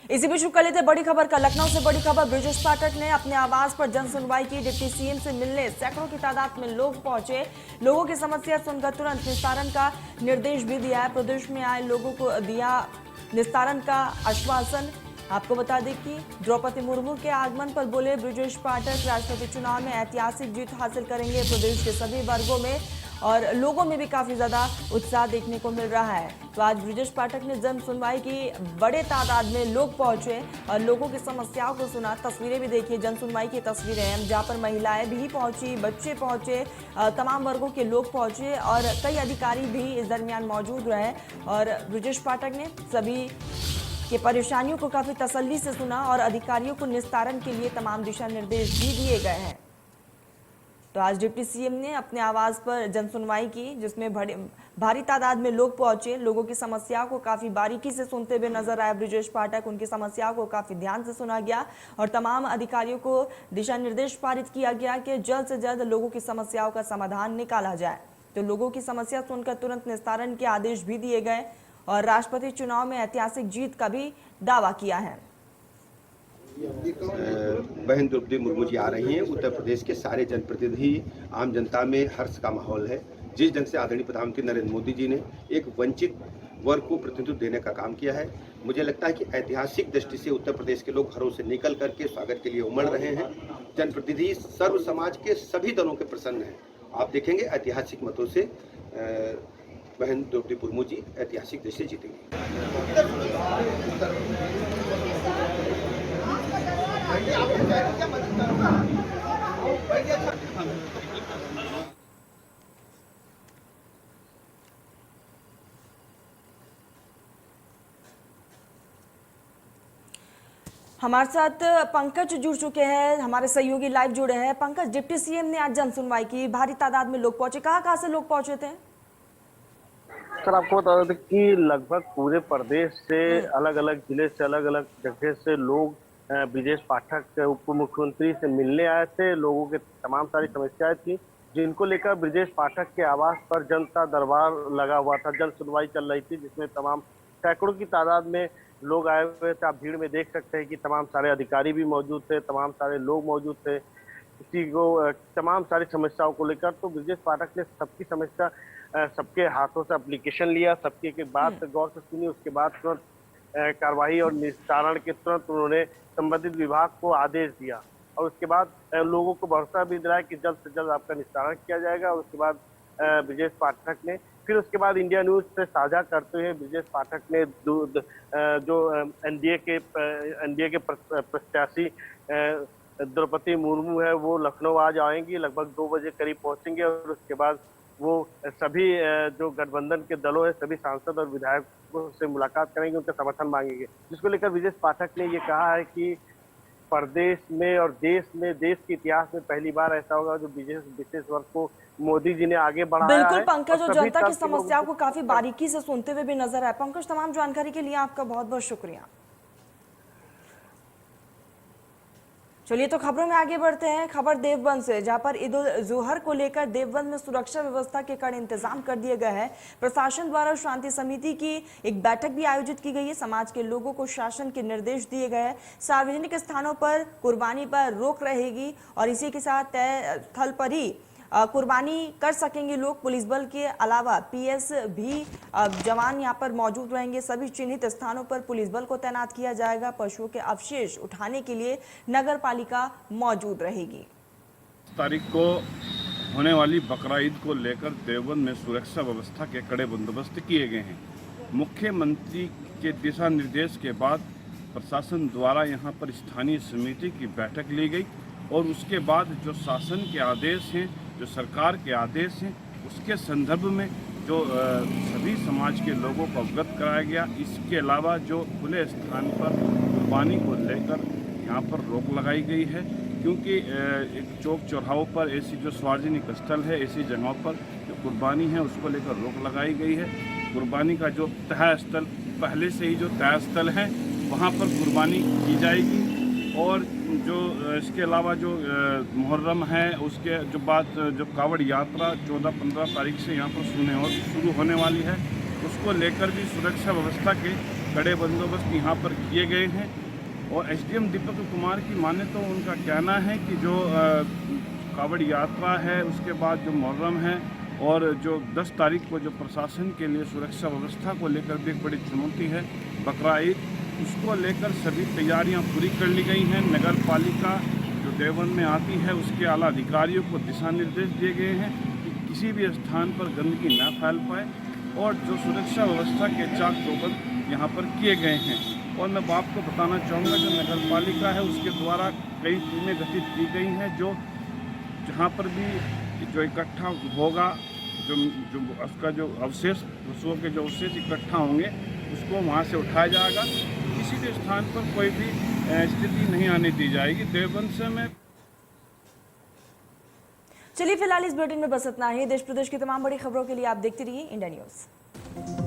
इसी बीच कर लेते बड़ी खबर का लखनऊ से बड़ी खबर। ब्रजेश पाठक ने अपने आवास पर जन सुनवाई की। डिप्टी सीएम से मिलने सैकड़ों की तादाद में लोग पहुंचे। लोगों की समस्या सुनकर तुरंत निस्तारण का निर्देश भी दिया है। प्रदेश में आए लोगों को दिया निस्तारण का आश्वासन। आपको बता दें कि द्रौपदी मुर्मू के आगमन पर बोले ब्रजेश पाठक राष्ट्रपति चुनाव में ऐतिहासिक जीत हासिल करेंगे। प्रदेश के सभी वर्गों में और लोगों में भी काफी ज्यादा उत्साह देखने को मिल रहा है। तो आज ब्रजेश पाठक ने जन सुनवाई की। बड़े तादाद में लोग पहुंचे और लोगों की समस्याओं को सुना। तस्वीरें भी देखिए, जन सुनवाई की तस्वीरें हैं जहां पर महिलाएं भी पहुंची, बच्चे पहुंचे, तमाम वर्गों के लोग पहुंचे और कई अधिकारी भी इस दरमियान मौजूद रहे। और ब्रजेश पाठक ने सभी की परेशानियों को काफी तसल्ली से सुना और अधिकारियों को निस्तारण के लिए तमाम दिशा निर्देश भी दिए गए हैं। तो आज डिप्टी सीएम ने अपने आवास पर जन सुनवाई की, जिसमें भारी तादाद में लोग पहुंचे। लोगों की समस्याओं को काफी बारीकी से सुनते हुए नजर आए ब्रजेश पाठक। उनकी समस्याओं को काफी ध्यान से सुना गया और तमाम अधिकारियों को दिशा निर्देश पारित किया गया कि जल्द से जल्द लोगों की समस्याओं का समाधान निकाला जाए। तो लोगों की समस्या सुनकर तुरंत निस्तारण के आदेश भी दिए गए और राष्ट्रपति चुनाव में ऐतिहासिक जीत का भी दावा किया है। बहन द्रौपदी मुर्मू जी आ रही हैं। उत्तर प्रदेश के सारे जनप्रतिनिधि, आम जनता में हर्ष का माहौल है। जिस ढंग से आदरणीय प्रधानमंत्री नरेंद्र मोदी जी ने एक वंचित वर्ग को प्रतिनिधित्व देने का काम किया है, मुझे लगता है कि ऐतिहासिक दृष्टि से उत्तर प्रदेश के लोग घरों से निकल करके स्वागत के लिए उमड़ रहे हैं। जनप्रतिनिधि सर्व समाज के सभी दलों के प्रसन्न हैं। आप देखेंगे ऐतिहासिक मतों से बहन द्रौपदी मुर्मू जी ऐतिहासिक दृष्टि से जीतेंगी। हमारे साथ पंकज जुड़ चुके हैं, हमारे सहयोगी लाइव जुड़े हैं। पंकज, डिप्टी सीएम ने आज जन सुनवाई की, भारी तादाद में लोग पहुंचे, कहां से लोग पहुंचे थे? सर, आपको बता दें कि लगभग पूरे प्रदेश से अलग अलग जिले से अलग अलग जगह से लोग ब्रजेश पाठक उप मुख्यमंत्री से मिलने आए थे। लोगों के तमाम सारी समस्याएं थी जिनको लेकर ब्रजेश पाठक के आवास पर जनता दरबार लगा हुआ था। जन सुनवाई चल रही थी जिसमें तमाम सैकड़ों की तादाद में लोग आए हुए थे। आप भीड़ में देख सकते हैं कि तमाम सारे अधिकारी भी मौजूद थे, तमाम सारे लोग मौजूद थे। किसी को तमाम सारी समस्याओं को लेकर तो ब्रजेश पाठक ने सबकी समस्या सबके हाथों से एप्लीकेशन लिया, सबके के बात गौर से सुनी। उसके बाद तुरंत कार्रवाई और निस्तारण के तुरंत उन्होंने संबंधित विभाग को आदेश दिया और उसके बाद लोगों को भरोसा भी दिलाया कि जल्द से जल्द आपका निस्तारण किया जाएगा। और उसके बाद ब्रजेश पाठक ने फिर उसके बाद इंडिया न्यूज से साझा करते हुए ब्रजेश पाठक ने जो एनडीए के प्रत्याशी द्रौपदी मुर्मू है वो लखनऊ आज आएंगी, लगभग 2 बजे करीब पहुंचेंगे और उसके बाद वो सभी जो गठबंधन के दलों है सभी सांसद और विधायकों से मुलाकात करेंगे, उनका समर्थन मांगेंगे। जिसको लेकर ब्रजेश पाठक ने ये कहा है कि प्रदेश में और देश के इतिहास में पहली बार ऐसा होगा जो विशेष वर्ग को मोदी जी ने आगे बढ़ाया है। बिल्कुल पंकज, और जनता की समस्याओं को काफी बारीकी से सुनते हुए भी नजर आए। पंकज, तमाम जानकारी के लिए आपका बहुत बहुत शुक्रिया। चलिए तो खबरों में आगे बढ़ते हैं। खबर देवबंद से, जहां पर ईद उल जुहर को लेकर देवबंद में सुरक्षा व्यवस्था के कड़े इंतजाम कर दिए गए हैं। प्रशासन द्वारा शांति समिति की एक बैठक भी आयोजित की गई है। समाज के लोगों को शासन के निर्देश दिए गए हैं। सार्वजनिक स्थानों पर कुर्बानी पर रोक रहेगी और इसी के साथ तय स्थल पर ही कुर्बानी कर सकेंगे लोग। पुलिस बल के अलावा पीएस भी जवान यहां पर मौजूद रहेंगे। सभी चिन्हित स्थानों पर पुलिस बल को तैनात किया जाएगा। पशुओं के अवशेष उठाने के लिए नगर पालिका मौजूद रहेगी। तारीख को होने वाली बकरा ईद को लेकर देवबंद में सुरक्षा व्यवस्था के कड़े बंदोबस्त किए गए हैं। मुख्यमंत्री के दिशा निर्देश के बाद प्रशासन द्वारा यहां पर स्थानीय समिति की बैठक ली गई और उसके बाद जो शासन के आदेश हैं, जो सरकार के आदेश हैं, उसके संदर्भ में जो सभी समाज के लोगों को अवगत कराया गया। इसके अलावा जो खुले स्थान पर कुर्बानी को लेकर यहाँ पर रोक लगाई गई है, क्योंकि एक चौक चौराहों पर ऐसी जो सार्वजनिक स्थल है, ऐसी जगहों पर जो कुर्बानी है उसको लेकर रोक लगाई गई है। कुर्बानी का जो तय स्थल पहले से ही जो तय स्थल है वहाँ पर कुर्बानी की जाएगी और जो इसके अलावा जो मुहर्रम है उसके जो बाद जो कावड़ यात्रा 14-15 तारीख से यहाँ पर शुरू होने वाली है, उसको लेकर भी सुरक्षा व्यवस्था के कड़े बंदोबस्त यहाँ पर किए गए हैं। और एसडीएम दीपक कुमार की माने तो उनका कहना है कि जो कावड़ यात्रा है, उसके बाद जो मुहर्रम है और जो 10 तारीख को जो प्रशासन के लिए सुरक्षा व्यवस्था को लेकर भी एक बड़ी चुनौती है, बकरा ईद, उसको लेकर सभी तैयारियां पूरी कर ली गई हैं। नगर पालिका जो देवबंद में आती है उसके आला अधिकारियों को दिशा निर्देश दिए गए हैं कि किसी भी स्थान पर गंदगी न फैल पाए और जो सुरक्षा व्यवस्था के चाक चौबंद यहाँ पर किए गए हैं। और मैं आपको बताना चाहूँगा, जो नगर पालिका है उसके द्वारा कई टीमें गठित की गई हैं, जो जहाँ पर भी जो इकट्ठा होगा, जो उसका जो अवशेष, पशुओं के जो अवशेष इकट्ठा होंगे उसको वहाँ से उठाया जाएगा। किसी भी स्थान पर कोई भी स्थिति नहीं आने दी जाएगी। देवबंद से मैं चलिए फिलहाल इस बुलेटिन में बस इतना ही। देश प्रदेश की तमाम बड़ी खबरों के लिए आप देखते रहिए इंडिया न्यूज।